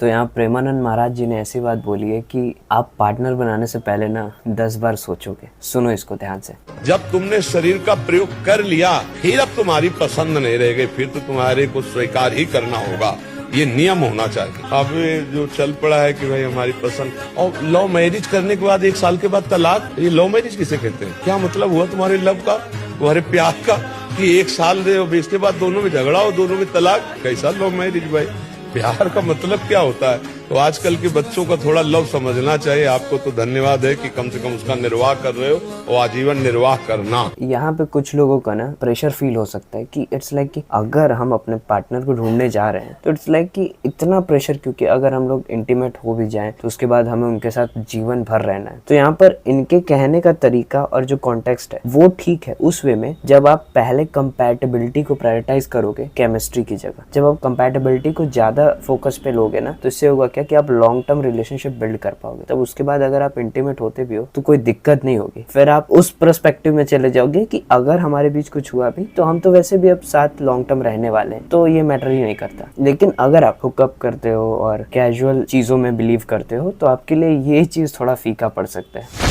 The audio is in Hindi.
तो यहाँ प्रेमानंद महाराज जी ने ऐसी बात बोली है कि आप पार्टनर बनाने से पहले ना 10 बार सोचोगे। सुनो इसको ध्यान से। जब तुमने शरीर का प्रयोग कर लिया फिर अब तुम्हारी पसंद नहीं रह गई, फिर तो तुम्हारे को स्वीकार ही करना होगा। ये नियम होना चाहिए। अब ये जो चल पड़ा है कि भाई हमारी पसंद, और लव मैरिज करने के बाद 1 साल के बाद तलाक, ये लव मैरिज किसे कहते हैं? क्या मतलब हुआ तुम्हारे लव का, तुम्हारे प्यार का, कि 1 साल रहे हो इसके बाद दोनों में झगड़ा हो, दोनों में तलाक? कैसा लव मैरिज भाई? प्यार का मतलब क्या होता है? तो आजकल के बच्चों का थोड़ा लव समझना चाहिए। आपको तो धन्यवाद है कि कम से कम उसका निर्वाह कर रहे हो और आजीवन निर्वाह करना। यहाँ पे कुछ लोगों का ना प्रेशर फील हो सकता है कि इट्स लाइक कि अगर हम अपने पार्टनर को ढूंढने जा रहे हैं तो इट्स लाइक कि इतना प्रेशर, क्योंकि अगर हम लोग इंटीमेट हो भी जाएं तो उसके बाद हमें उनके साथ जीवन भर रहना है। तो यहाँ पर इनके कहने का तरीका और जो कॉन्टेक्स्ट है वो ठीक है उस वे में, जब आप पहले कंपैटिबिलिटी को प्रायोरिटाइज करोगे केमिस्ट्री की जगह। जब आप कंपैटिबिलिटी को ज्यादा फोकस पे लोगे ना तो इससे होगा क्या कि आप लॉन्ग टर्म रिलेशनशिप बिल्ड कर पाओगे। तब उसके बाद अगर आप इंटीमेट होते भी हो तो कोई दिक्कत नहीं होगी। फिर आप उस पर्सपेक्टिव में चले जाओगे कि अगर हमारे बीच कुछ हुआ भी तो हम तो वैसे भी अब साथ लॉन्ग टर्म रहने वाले हैं, तो ये मैटर ही नहीं करता। लेकिन अगर आप हुकअप करते हो और कैजुअल चीजों में बिलीव करते हो तो आपके लिए ये चीज थोड़ा फीका पड़ सकता है।